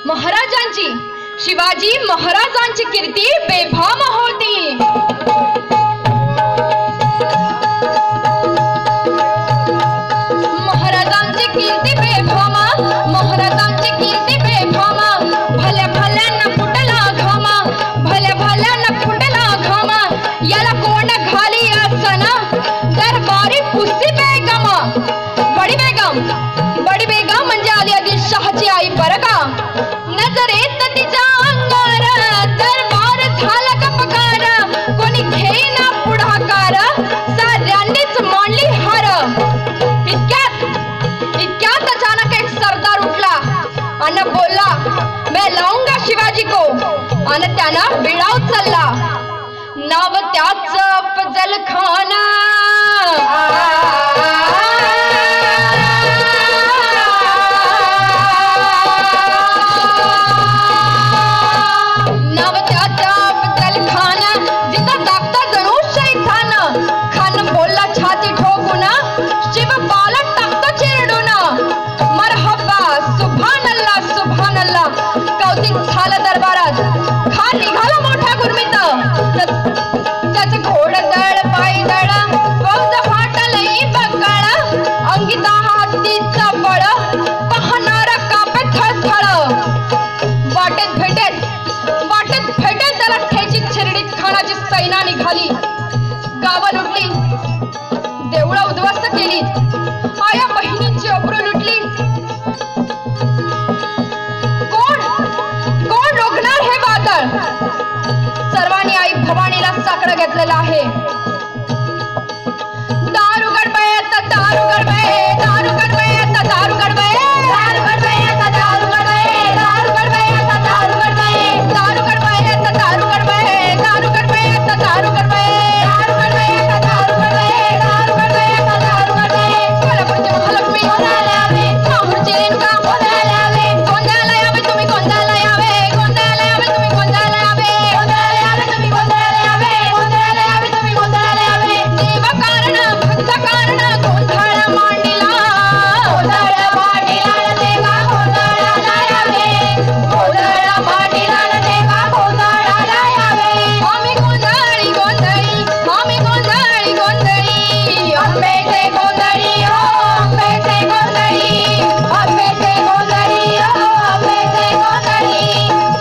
महाराजांची, शिवाजी महाराजांची कीर्ती बेभाम होती। महाराजांची कीर्ती बेभाम, महाराजांची कीर्ती बेभाम, भल्या भल्यानं फुटला घाम, भल्या भल्यानं फुटला घाम, याला कोण घाली असना दरबारी पुसी बेगम। बडी बेगम म्हणजे आली आदिलशाहची आई बरं का। नजरेत तिच्या अंगार दरबार झाला कपकार, कोणी घेईना पुढाकार, साऱ्यांनीच मांडली हार। इतक्यात अचानक एक सरदार उठला आणि बोलला, मैं लाऊंगा शिवाजी को, आणि त्यानं विडा उचलला। नाव त्याच अफजल खान। दरबारात खान निघाला मोठ्या गुरमीत, त्याचे घोडदळ पायदळ फौज फाटलई बकळ, अंगी हत्तीचा बळ पाहणारा कापे थळथळ। वाटेत भेटेत त्याला ठेचीत शिर्डीत खानाची सैना निघाली। गावं लुटली, देवळं उद्ध्वस्त केली, आया बहिणींची अब्रू लुटली। सर्वांनी आई भवानीला साकडं घेतलेलं आहे। दारू गडबे आता दारू गडबे, दारू गडबे आता दारू गडबे, दारू गडबे आता दारू गडबे, दारू गडबे आता दारू गडबे, दारू गडबे आता दारू गडबे, दारू गडबे आता दारू गडबे, दारू गडबे आता दारू गडबे, दारू गडबे आता दारू गडबे। कोल्हापूरची महालक्ष्मी गोंधळाला यावे, माहूरची रेणुका गोंधळाला यावे, गोंधळाला यावे तुम्ही गोंधळाला यावे, गोंधळाला यावे तुम्ही गोंधळाला यावे, गोंधळाला यावे तुम्ही गोंधळाला यावे, गोंधळाला यावे तुम्ही गोंधळाला यावे। देव कारण भक्त कारण गोंधळ मांडिला, गोंधळ मांडिला देवा गोंधळाला यावे, गोंधळ मांडिला देवा गोंधळाला यावे। आम्ही गोंधळी गोंधळी, आम्ही गोंधळी गोंधळी, आंबेचे गोंधळी हो आंबेचे गोंधळी, आंबेचे गोंधळी हो आंबेचे गोंधळी,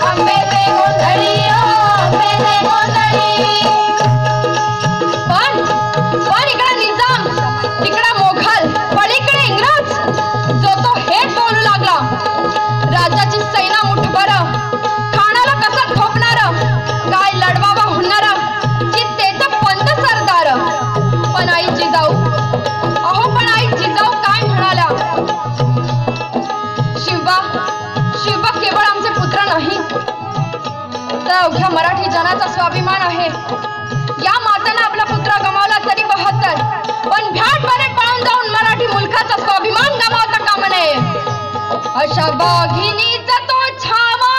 आंबेचे गोंधळी हो आंबेचे गोंधळी। पण इकडे निजाम, तिकडे मोघल, पलीकडे इंग्रज, जो तो हेट बोलू लागला। राजाची सैना मुठभर, खानाला कसं ठोपणार, काय लढवावा होणार की तेच पंत सरदार। पण आई जिजाऊ, अहो पण आई जिजाऊ काय म्हणाल्या, शिवबा केवळ आमचे पुत्र नाही तर अवघ्या मराठी जनाचा स्वाभिमान आहे। या माताने आपला पुत्र गमावला तरी 72, पण भ्याटपणे पळून जाऊन मराठी मुलखाचा स्वाभिमान गमावता कामा नये। अशा वाघिणीचा तो छावा,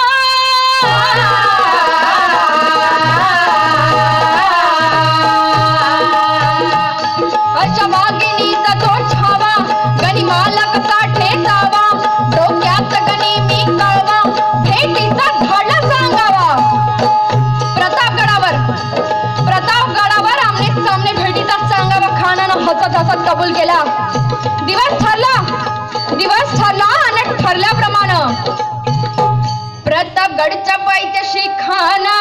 अशा वाघिणीचा तो छावा, गनिमाला कसा ठेचावा, डोक्यात गणी मी कळवा, भेटीचा धडा सांगावा। प्रतापगडावर आमने सामने भेटीचा सांगावा खानानं हसत हसत कबूल केला। दिवस ठरला आणि ठरल्याप्रमाणे प्रतापगडच्या पायथ्याशी खाना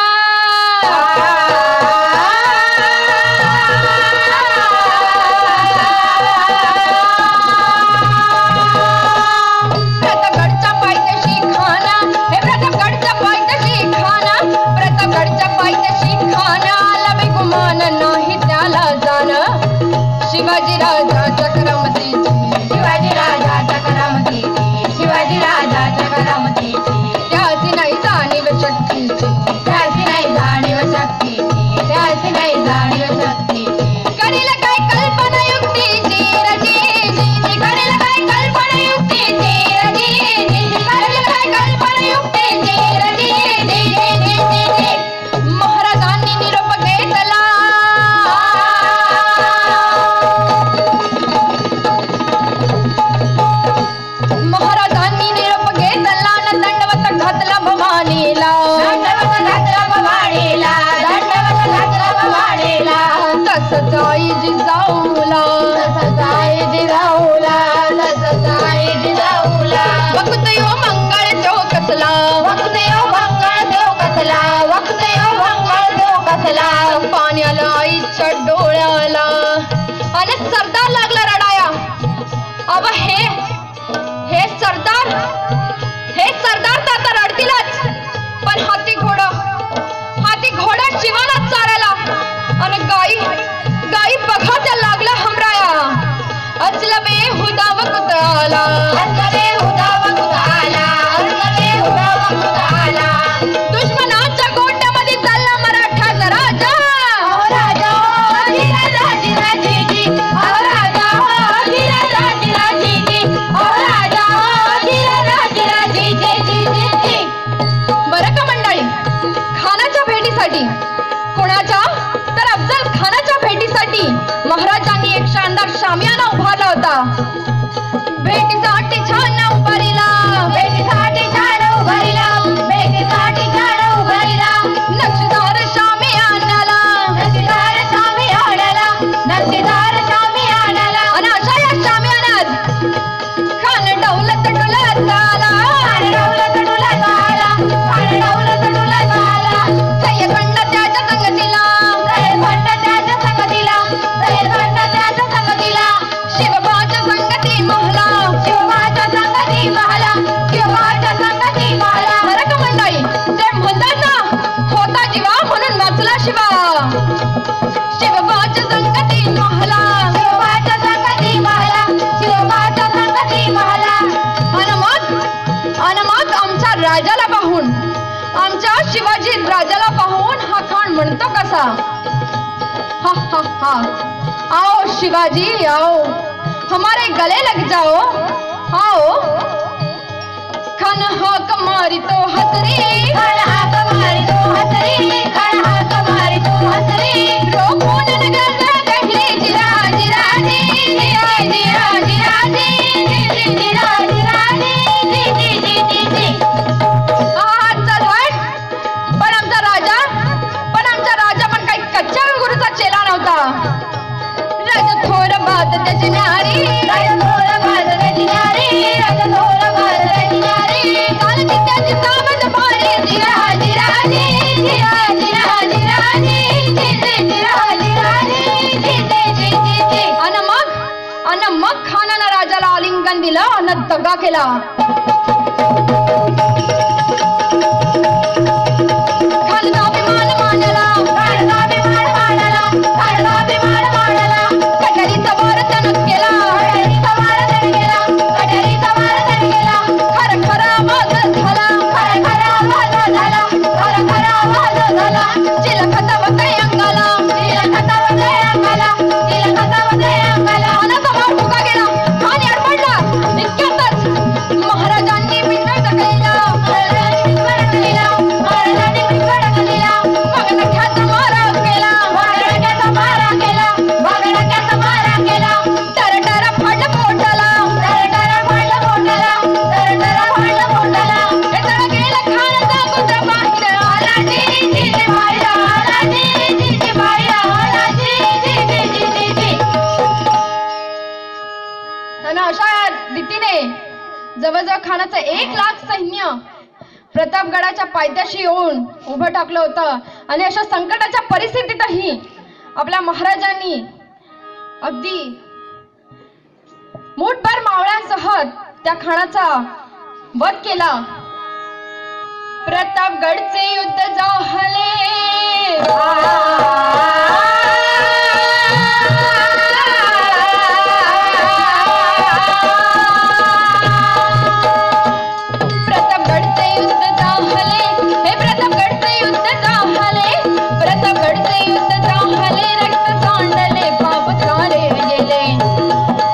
शिवाजी राजाच्या करामतीची, शिवाजी राजाच्या करामतीची, शिवाजी राजाच्या करामतीची, त्याची नाही जाणीव शक्तीची, त्याची नाही जाणीव शक्तीची, त्याची होता. भेटीसाठी छान उभारीला, भेटीसाठी छान उभारीला, भेटीसाठी छान उभारीला. नक्षीदार शामी आणाला, नक्षीदार शामी आणाला, नक्षीदार शामी आणाला. आणि अशा या शामी आणत खान डौलत डुलत आला, खान डौलत डुलत आला, खान डौलत डुलत आला. सैयदखंड त्याच्या संगतीला, सैयदखंड त्याच्या संगतीला, सैयदखंड त्याच्या संगतीला. शिवबाच्या संगती महला, शिवबाच्या संगती महला, शिवबाच्या संगती महला. बरं का मंडळी, ते म्हणतात ना होता जीवा म्हणून वाचला शिवा. शिवबाच्या संगती महला, शिवबाच्या संगती महला, शिवबाच्या संगती महला. आणि मग आमच्या राजाला पाहून, आमच्या शिवाजी राजाला पाहून हा खान म्हणतो कसा, हा हा हा, आओ शिवाजी आओ, हमारे गले लग जाओ, आओ. खान हाक मारी तो हसरी, खान हाक मारी तो हसरी, खान हाक मारी तो हसरी. रोकून नगर कहले जिरा जिरा जी, जिरा जिरा जिरा जी, जिरा जिरा जी, जी जी जी जी. चल हट. पण आमचा राजा पण काही कच्च्या गुरुचा चेला नव्हता. राजा थोर बात त्याची न्यारी, राजा थोर बात त्याची न्यारी, राजा थोर बात त्याची न्यारी. कालची त्याची सावध भारी, जिरा जिरा जी, जिरा जिरा जिरा जी, जिरा जिरा जी, जी जी जी. आणि मग खानानं राजाला आलिंगन दिलं आणि दगा केला. खानचा अभिमान मांडला, खानचा अभिमान मांडला, खानचा अभिमान मांडला. कटारीचा वार त्यानं केला, कटारीचा वार त्यानं केला, कटारीचा वार त्यानं केला. खर खरा आवाज झाला, खर खरा आवाज झाला, खर खरा आवाज झाला. चिलखतावते अंगाला, चिलखतावते अंगाला, चिलखतावते अंगाला. खानाचा भाव फुका गेला, खान याडपडला. इतक्यातच महाराजांनी पिंजरा टाकलेला, महाराजांनी पिंजरा टाकलेला, महाराजांनी पिंजरा टाकलेला. वाघनख्याचा मारा केला, वाघनख्याचा मारा केला, वाघनख्याचा मारा केला. टरटर फाडलं पोटाला, टरटर फाडलं पोटाला, टरटर फाडलं पोटाला. हे सगळं गेलं खानाचा कुत्रा बाहेर आला, जी जी जी बाहेर आला, जी जी जी बाहेर आला, जी जी जी जी जी. आणि अशा रीतीने जवळजवळ खानाचं 1 लाख सैन्य प्रतापगडाच्या पायथ्याशी येऊन उभं टाकलं होतं. आणि अशा संकटाच्या परिस्थितीतही आपल्या महाराजांनी अगदी मूठभर मावळ्यांसह त्या खानाचा वध केला. प्रतापगडचे युद्ध झाले, प्रतापगडचे युद्ध झाले, हे प्रतापगडचे युद्ध झाले, प्रतापगडचे युद्ध झाले. रक्त सांडले पाप सारे गेले,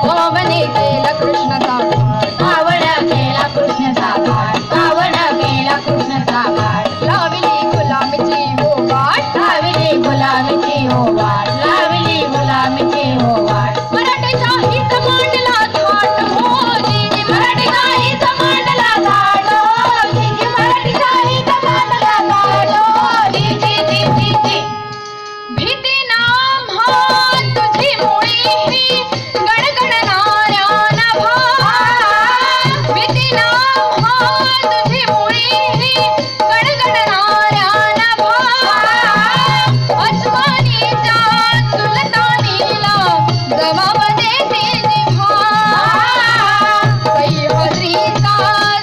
पावने केला कृष्णाचा घाट, पावन केला कृष्णाचा घाट, पावन केला कृष्णाचा घाट. लावली गुलामीची हो वाट, लावली गुलामीची हो वाट, लावली गुलामीची हो वाट. मराठेशाहीचा मांडला थाट हो, जी मराठेशाहीचा मांडला थाट हो, जी मराठेशाहीचा मांडला थाट हो, जी जी जी जी. भीती नाम हा तुझी मुळी, गणगणणाऱ्या नभा. भीती नाम हा तुझी मुळी, गणगणणाऱ्या नभा. अस्मानीच्या सुलतानीला जबाब देती जिव्हा. सह्याद्रीचा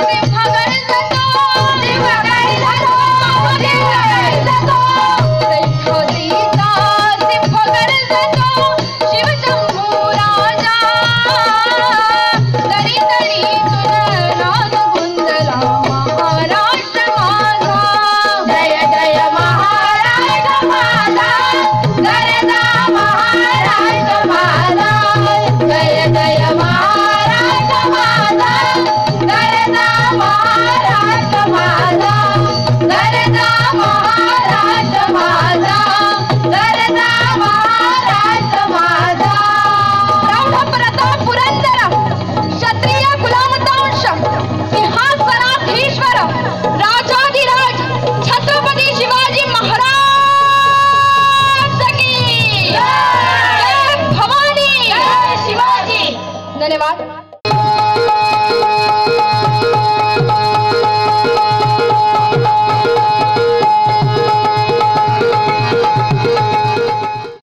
सिंह गरजतो, सिंह गरजतो, सिंह गरजतो. सह्याद्रीचा सिंह गरजतो, शिवशंभू राजा. तरी तरी तुझं राग गुंजला महाराष्ट्र माझा. जय जय महाराष्ट्र माझा, गरजा महाराष्ट्र माझा. जय